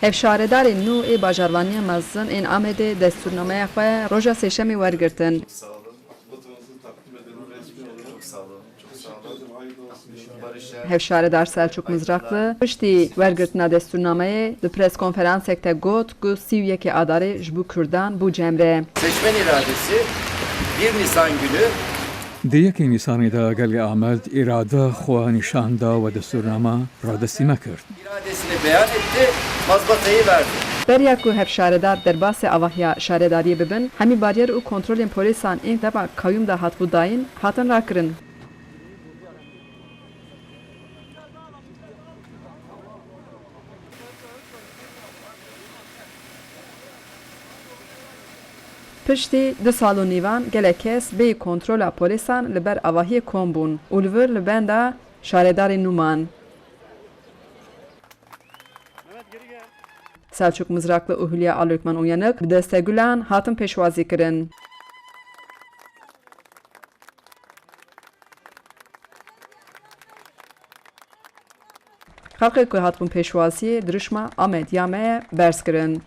Hevşaredarên nû ê bajarvaniya mezin ên Amedê destûrnameya xwe roja sêşemê wergirtin. Sağ olun. Butonunuzu takdim edelim. Resmi olarak. Çok sağ olun. Çok sağ olun. Barış'a. Hevşaredar Selçuk Mızraklı piştî wergirtina destûrnameyê di preskonferansek de got ku 31 Adarê ji bo Kurdan bû cemre. Seçmen iradesi 1 Nisan günü Di yekê Nîsanê de gelê Amed îrada xwe nîşan da û destûrnama radestîme kir. iradesini beyan etti, mazbatayı verdi. Beriya ku hevşaredar derbasê avahiya şaredariyê bibin, hemî baryer û kontrolên polîsan ên deba kayyum da hatbû dayîn hatin rakirin. Piştî di sal û nîvan gelek kes bê kontrola polîsan li ber avahiyê kom bûn û li vir li benda şaredarên nû man. Selçuk Mızraklı û Hülya Alokman Uyanık bi destegulan hatin pêşwazî kirin. Xelkê ku hatbûn pêşwaziyê dirûjma Amed Yameyê berz kirin.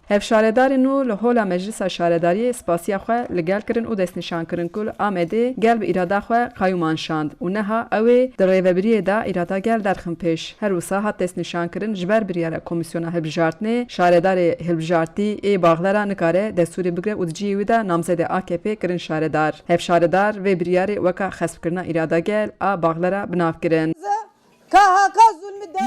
Hevşaredarên nû li hola Meclisa Şaredariyê spasiya xwe li gel kirin û destnîşankirin ku li Amedê gel bi îrada xwe kayyûman şand û neha ew ê di rêvebiriyê de îrada gel derxin pêş. Her wisa hat destnîşankirin ji ber biryara Komîsyona Hilbijartinê, şaredarê hilbijartî ê Baxlara nikare destûrê bigire û di ciyê wî de namzedê AKP kirin şaredar. Hevşaredar vê biryarê weka xespkirina îrada gel a Baxlara binav kirin.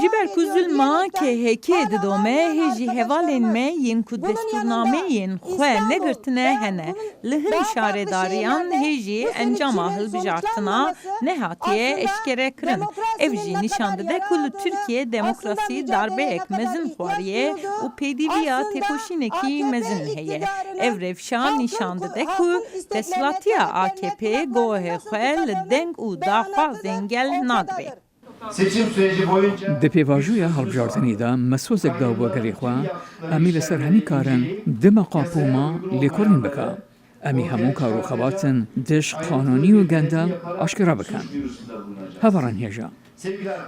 Jiber ku zulma KHK didome hêjî hevalên me yên ku destûrnameyên xwe negirtine hene. Li hin şaredariyan hêjî encama hilbijartina nehatiye eşkere kirin. Ev jî nîşan dide ku li Tirkiye demokrasî darbeyek mezin xwariye û pêdîviya têkoşînekî mezin heye. Ev revşa nîşan dide ku desthilatîya AKP gohê xwe li deng û daxwazên gel nadibe. Seçim süreci boyunca Di pêvajoya hilbijartinê de mesozek da wegerê xwe em ê li ser hemî karin di meqapûma lêkolîn bike. Em ê hemû karûxebatin diş qanûnî û gendel aşkera bikin. Hevaran hêja.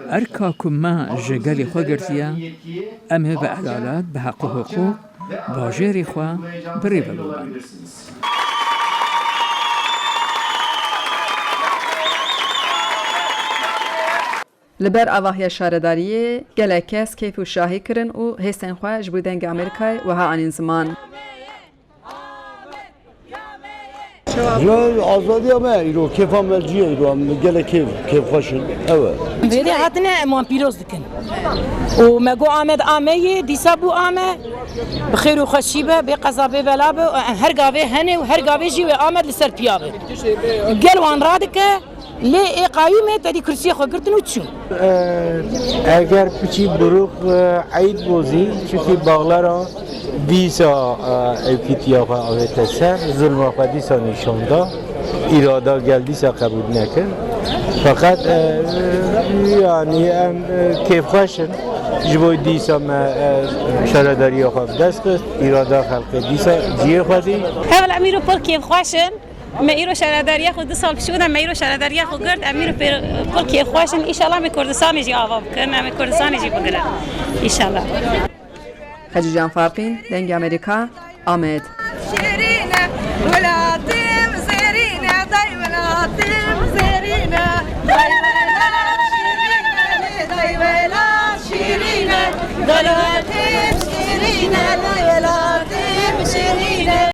Erka ku me ji gelê xwe girtiye, em ê bi edalet, bi heq û hiqûq bajêrê xwe birê bibin. Li ber avahiya şaredariyê gelek kes keyf û şahî kirin û hêsên xwe ji bo dengê Amerîkayê wiha anîn ziman. Azadiya me îro kêfa me ciye îro em gelek kêf xweşin ew e. Vêrê hatine em pîroz dikin. û me got Amed Ameyê dîsa bû Ame bi xêr û xweşî be bê qeza bê bela be her gavê hene û her gavê jî wê Amed li ser piya be. Gel wan radike lê ê qayyûmê tedî kursiyê xwe girtin û çûn. Eger piçî birûx eyd bozî çûkî Baxlara dîsa evkîtiya xwe avête ser zulma xwe dîsa nîşan da îrada gel dîsa qebûl nekir. Feqet yanî em kêfxweşin ji bo dîsa me şaredariya xwe bi dest xist îrada xelkê dîsa ciyê xwe dî. Heval em îro pir kêfxweşin. Me îro şaredariya xwe 2 sal pişû de me îro şaredariya xwe girt em îro pir kêfxweşin îşallah me Kurdistanê jî ava bikin em ê Kurdistanê jî bigirin îşallah. Hacıcan Farpin, Dengê Amerika, Amed. Şirine, velatim zerine, day velatim zerine, day velat şirine, day velat şirine, velatim şirine, day velatim şirine.